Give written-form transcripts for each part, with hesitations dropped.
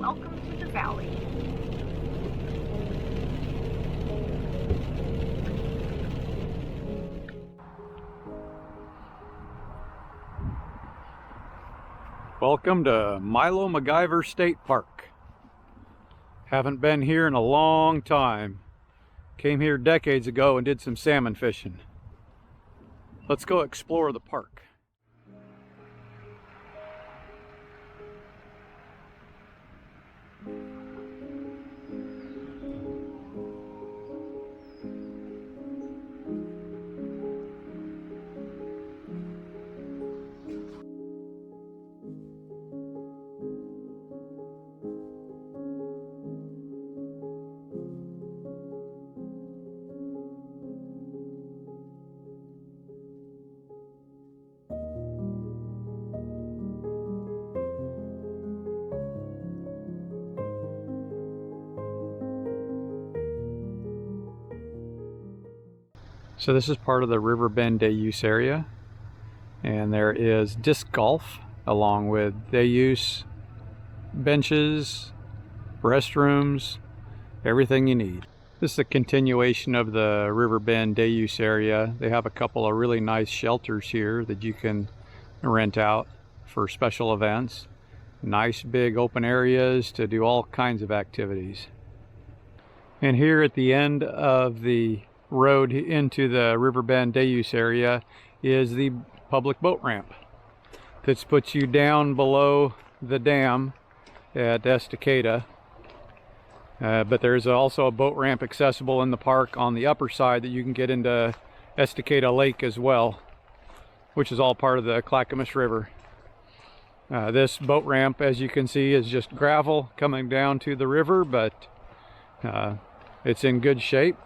welcome to the valley. Welcome to Milo McIver State Park. Haven't been here in a long time. Came here decades ago and did some salmon fishing. Let's go explore the park. So this is part of the River Bend day use area, and there is disc golf along with day use, benches, restrooms, everything you need. This is a continuation of the River Bend day use area. They have a couple of really nice shelters here that you can rent out for special events. Nice big open areas to do all kinds of activities. And here at the end of the road into the River Bend day use area is the public boat ramp that puts you down below the dam at Estacada. But there's also a boat ramp accessible in the park on the upper side that you can get into Estacada Lake as well, which is all part of the Clackamas River. This boat ramp, as you can see, is just gravel coming down to the river, but it's in good shape.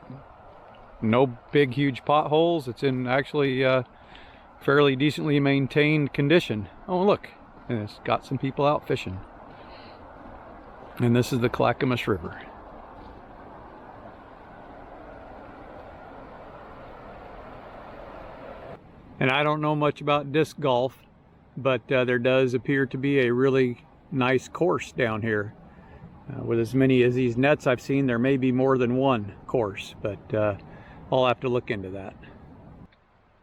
No big huge potholes. It's in actually fairly decently maintained condition. Oh look, and it's got some people out fishing. And this is the Clackamas River. And I don't know much about disc golf, but there does appear to be a really nice course down here. With as many as these nets I've seen, there may be more than one course, but I'll have to look into that.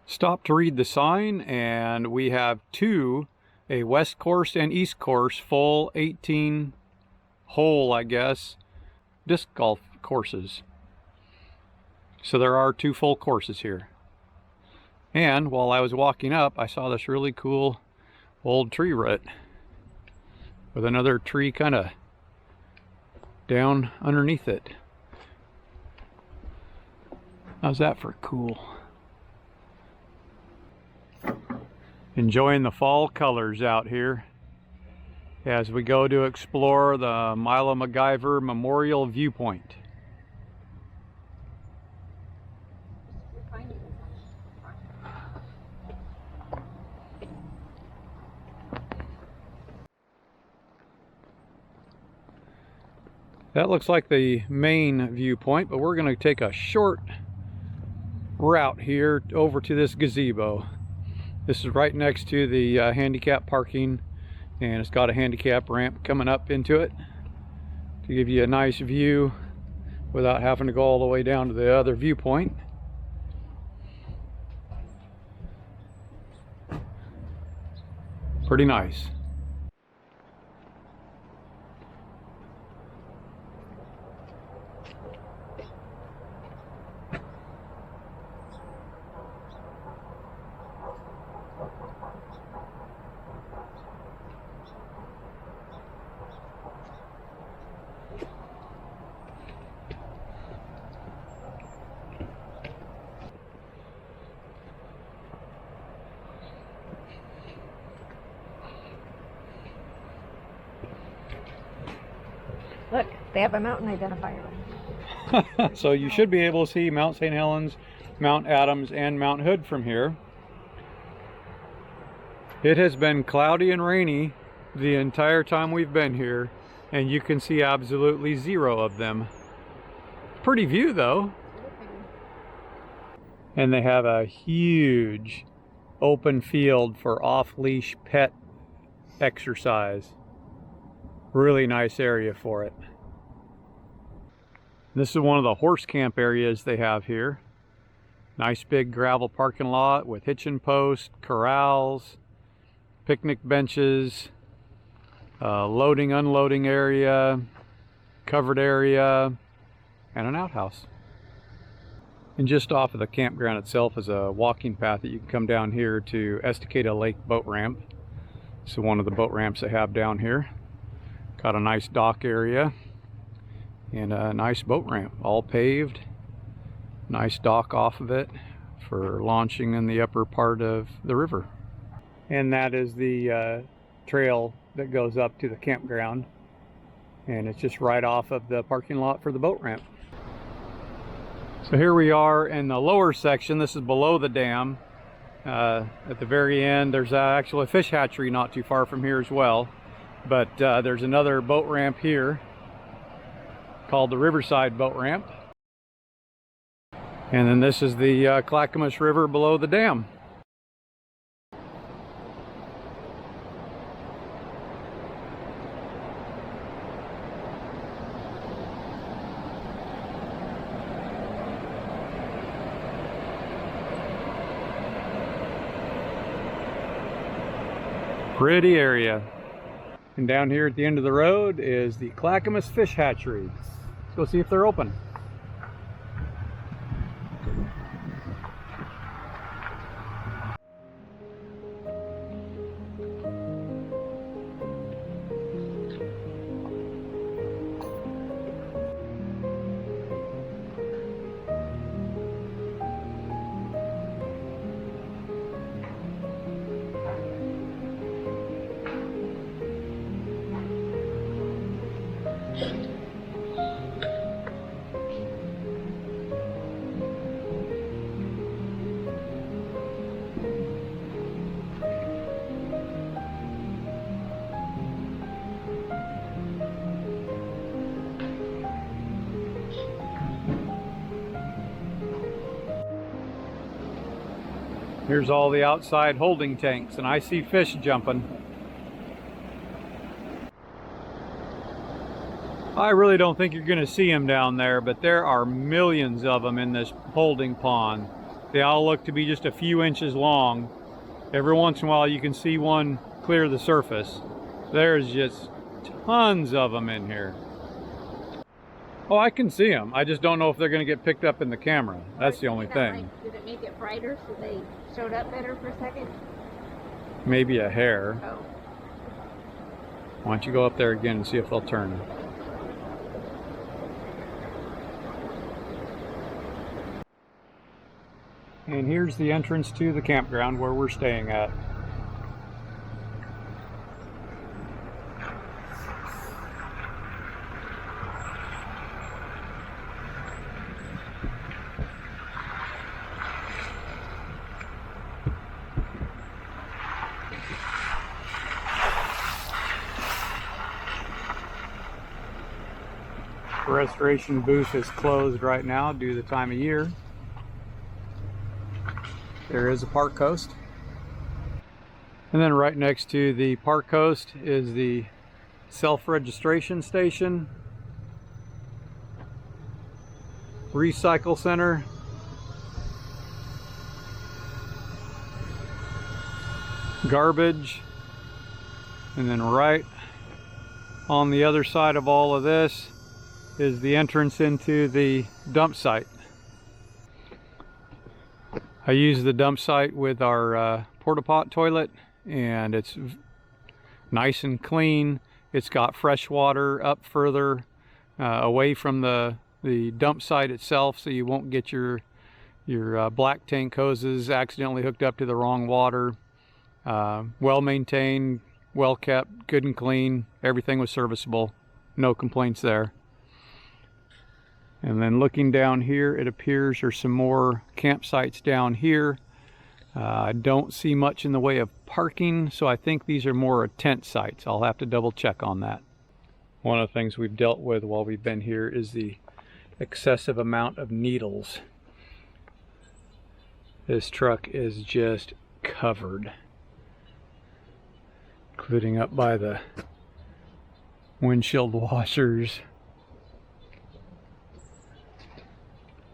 Stop to read the sign, and we have two, a west course and east course, full 18 hole, I guess, disc golf courses. So there are two full courses here. And while I was walking up, I saw this really cool old tree root with another tree kind of down underneath it. How's that for cool? Enjoying the fall colors out here as we go to explore the Milo McIver Memorial Viewpoint. That looks like the main viewpoint, but we're going to take a short route here over to this gazebo. This is right next to the handicap parking, and it's got a handicap ramp coming up into it to give you a nice view without having to go all the way down to the other viewpoint. Pretty nice. Look, they have a mountain identifier. So you should be able to see Mount St. Helens, Mount Adams, and Mount Hood from here. It has been cloudy and rainy the entire time we've been here, and you can see absolutely zero of them. Pretty view though. And they have a huge open field for off-leash pet exercise. Really nice area for it. This is one of the horse camp areas they have here. Nice big gravel parking lot with hitching posts, corrals, picnic benches, loading, unloading area, covered area, and an outhouse. And just off of the campground itself is a walking path that you can come down here to Estacada Lake boat ramp. This is one of the boat ramps they have down here. Got a nice dock area and a nice boat ramp, all paved. Nice dock off of it for launching in the upper part of the river. And that is the trail that goes up to the campground. And it's just right off of the parking lot for the boat ramp. So here we are in the lower section. This is below the dam. At the very end, there's actually a fish hatchery not too far from here as well. But there's another boat ramp here called the Riverside Boat Ramp. And then this is the Clackamas River below the dam. Pretty area. And down here at the end of the road is the Clackamas Fish Hatchery. Let's go see if they're open. Here's all the outside holding tanks, and I see fish jumping. I really don't think you're going to see them down there, but there are millions of them in this holding pond. They all look to be just a few inches long. Every once in a while you can see one clear the surface. There's just tons of them in here. Oh, I can see them. I just don't know if they're going to get picked up in the camera. That's the only thing. Did it make it brighter so they showed up better for a second? Maybe a hair. Oh. Why don't you go up there again and see if they'll turn. And here's the entrance to the campground where we're staying at. The restoration booth is closed right now due to the time of year. There is a park host. And then right next to the park host is the self-registration station, recycle center, garbage, and then right on the other side of all of this is the entrance into the dump site. I use the dump site with our porta-pot toilet, and it's nice and clean. It's got fresh water up further away from the dump site itself, so you won't get your black tank hoses accidentally hooked up to the wrong water. Well maintained, well kept, good and clean. Everything was serviceable. No complaints there. And then looking down here, it appears there's some more campsites down here. I don't see much in the way of parking, so I think these are more tent sites. I'll have to double check on that. One of the things we've dealt with while we've been here is the excessive amount of needles. This truck is just covered, including up by the windshield washers.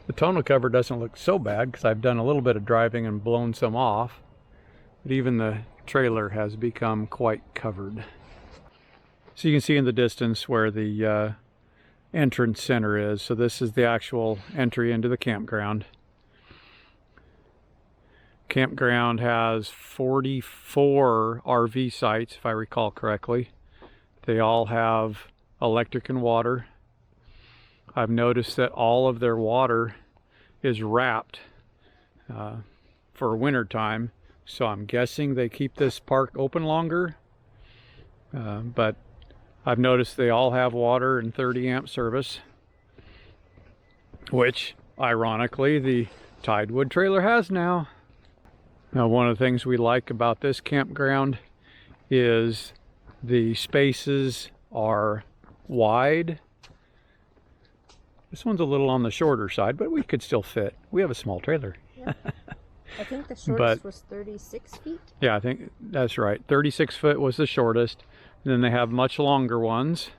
The tonneau cover doesn't look so bad because I've done a little bit of driving and blown some off, but even the trailer has become quite covered. So you can see in the distance where the entrance center is. So this is the actual entry into the campground. Campground has 44 RV sites, if I recall correctly. They all have electric and water. I've noticed that all of their water is wrapped for winter time, so I'm guessing they keep this park open longer. But I've noticed they all have water and 30 amp service, which ironically the Tidewood trailer has now. Now, one of the things we like about this campground is the spaces are wide. This one's a little on the shorter side, but we could still fit. We have a small trailer. Yeah. I think the shortest was 36 feet. Yeah, I think that's right. 36 foot was the shortest. And then they have much longer ones,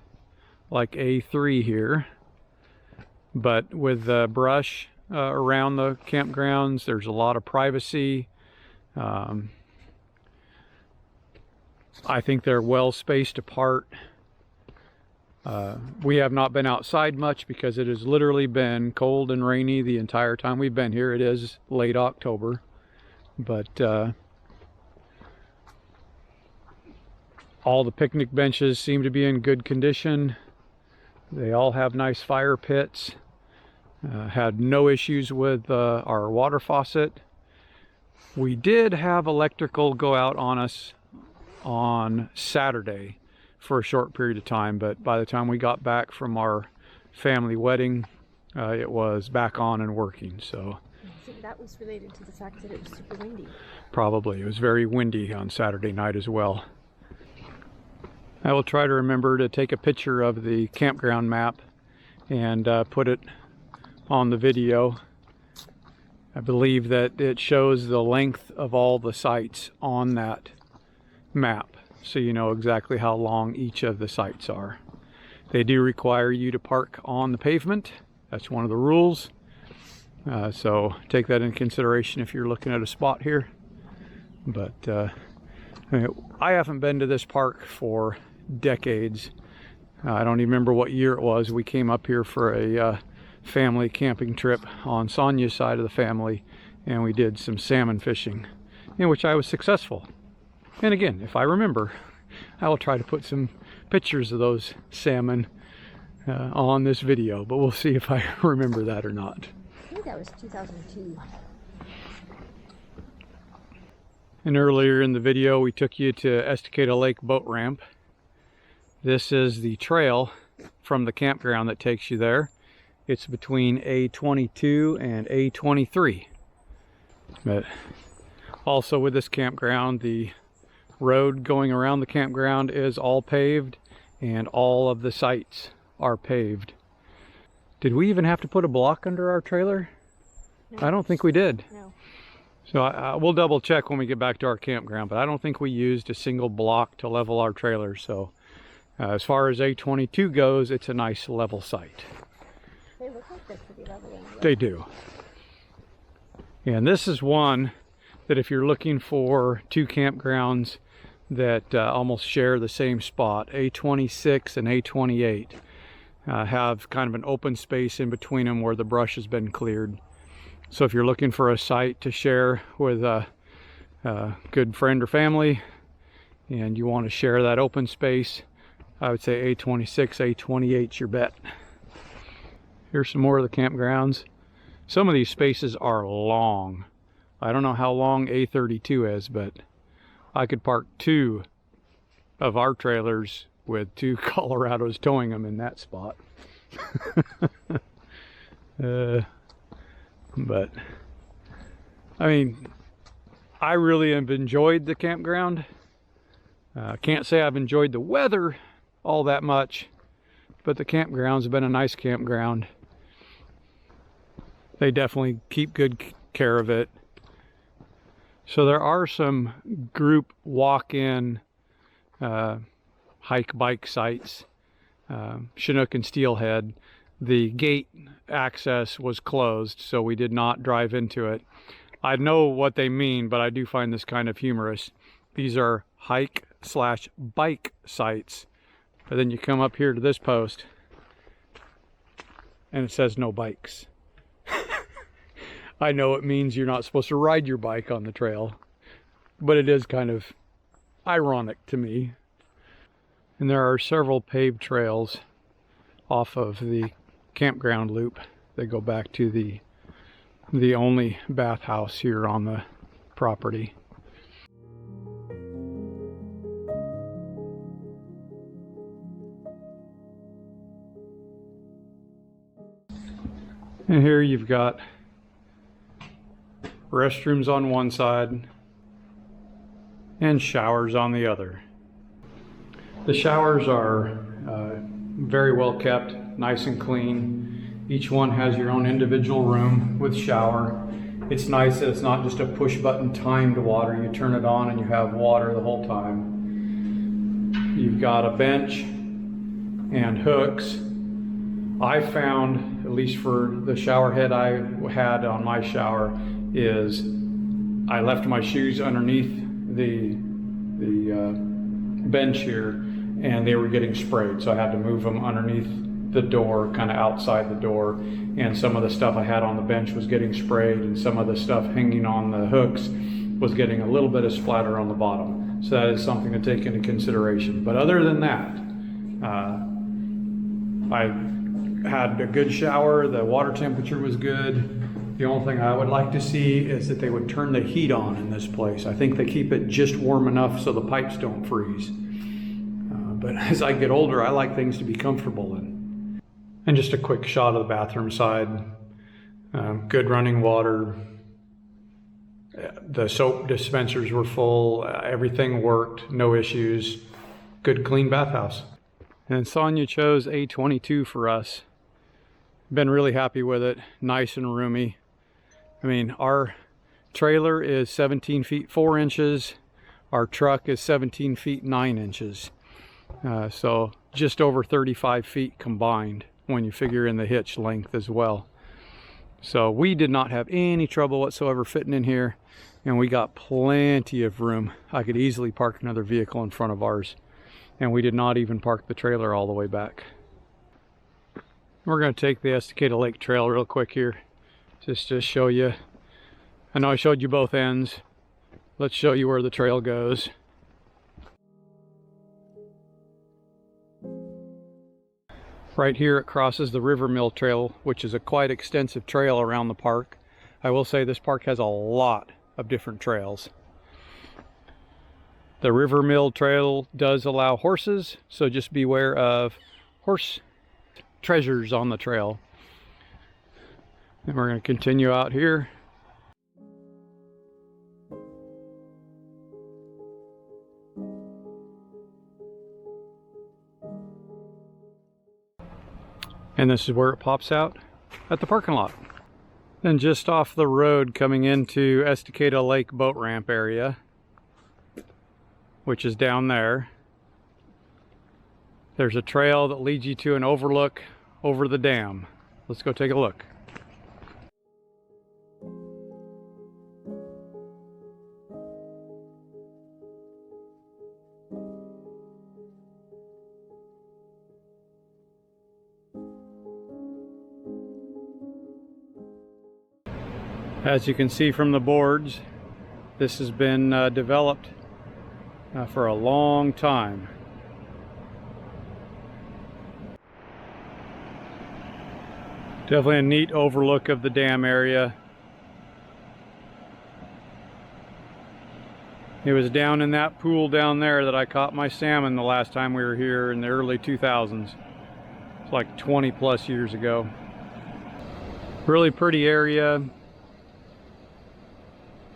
like A3 here. But with the brush around the campgrounds, there's a lot of privacy. I think they're well spaced apart. We have not been outside much because it has literally been cold and rainy the entire time we've been here. It is late October, but all the picnic benches seem to be in good condition. They all have nice fire pits. Had no issues with our water faucet. We did have electrical go out on us on Saturday for a short period of time, but by the time we got back from our family wedding, it was back on and working. So I think that was related to the fact that it was super windy. Probably. It was very windy on Saturday night as well. I will try to remember to take a picture of the campground map and put it on the video. I believe that it shows the length of all the sites on that map, so you know exactly how long each of the sites are. They do require you to park on the pavement. That's one of the rules. So take that into consideration if you're looking at a spot here. But I haven't been to this park for decades. I don't even remember what year it was. We came up here for a family camping trip on Sonia's side of the family, and we did some salmon fishing, in which I was successful. And again, if I remember, I will try to put some pictures of those salmon on this video, but we'll see if I remember that or not. I think that was 2002. And earlier in the video, we took you to Estacada Lake boat ramp. This is the trail from the campground that takes you there. It's between A22 and A23. But also with this campground, the road going around the campground is all paved, and all of the sites are paved. Did we even have to put a block under our trailer? No. I don't think we did. No. So we'll double check when we get back to our campground, but I don't think we used a single block to level our trailer. So as far as A22 goes, it's a nice level site. They look like they're pretty level anyway. They do. And this is one that if you're looking for two campgrounds that almost share the same spot, A26 and A28 have kind of an open space in between them where the brush has been cleared. So if you're looking for a site to share with a good friend or family and you want to share that open space, I would say A26, A28's your bet. Here's some more of the campgrounds. Some of these spaces are long. I don't know how long A32 is, but I could park two of our trailers with two Colorados towing them in that spot. But I mean, I really have enjoyed the campground. Can't say I've enjoyed the weather all that much, but the campground's been a nice campground. They definitely keep good care of it. So there are some group walk-in hike bike sites Chinook and Steelhead, the gate access was closed, so we did not drive into it. I know what they mean, but I do find this kind of humorous. These are hike/bike sites. But then you come up here to this post and it says no bikes. I know it means you're not supposed to ride your bike on the trail, but it is kind of ironic to me. And there are several paved trails off of the campground loop that go back to the only bathhouse here on the property. And here you've got restrooms on one side and showers on the other. The showers are very well kept, nice and clean. Each one has your own individual room with shower. It's nice that it's not just a push button timed water. You turn it on and you have water the whole time. You've got a bench and hooks. I found, at least for the shower head I had on my shower, is I left my shoes underneath the bench here, and they were getting sprayed, so I had to move them underneath the door, kind of outside the door, and some of the stuff I had on the bench was getting sprayed, and some of the stuff hanging on the hooks was getting a little bit of splatter on the bottom. So that is something to take into consideration. But other than that, I had a good shower, the water temperature was good. The only thing I would like to see is that they would turn the heat on in this place. I think they keep it just warm enough so the pipes don't freeze. But as I get older, I like things to be comfortable in. And just a quick shot of the bathroom side. Good running water. The soap dispensers were full. Everything worked, no issues. Good clean bathhouse. And Sonia chose A22 for us. Been really happy with it. Nice and roomy. I mean, our trailer is 17 feet 4 inches. Our truck is 17 feet 9 inches. So just over 35 feet combined when you figure in the hitch length as well. So we did not have any trouble whatsoever fitting in here, and we got plenty of room. I could easily park another vehicle in front of ours, and we did not even park the trailer all the way back. We're going to take the Estacada Lake Trail real quick here, just to show you. I know I showed you both ends. Let's show you where the trail goes. Right here it crosses the River Mill Trail, which is a quite extensive trail around the park. I will say this park has a lot of different trails. The River Mill Trail does allow horses, so just beware of horse treasures on the trail. And we're going to continue out here. And this is where it pops out at the parking lot. Then just off the road coming into Estacada Lake boat ramp area, which is down there, there's a trail that leads you to an overlook over the dam. Let's go take a look. As you can see from the boards, this has been developed for a long time. Definitely a neat overlook of the dam area. It was down in that pool down there that I caught my salmon the last time we were here in the early 2000s. It's like 20 plus years ago. Really pretty area.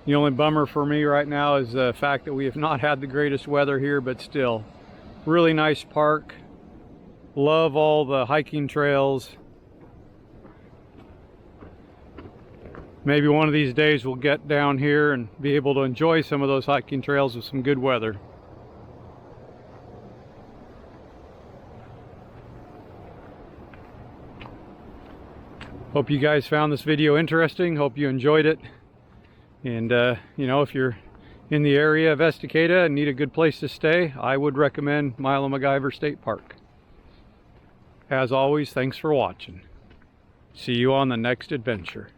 The only bummer for me right now is the fact that we have not had the greatest weather here, but still, really nice park. Love all the hiking trails. Maybe one of these days we'll get down here and be able to enjoy some of those hiking trails with some good weather. Hope you guys found this video interesting. Hope you enjoyed it. And you know, if you're in the area of Estacada and need a good place to stay, I would recommend Milo McIver State Park. As always, thanks for watching. See you on the next adventure.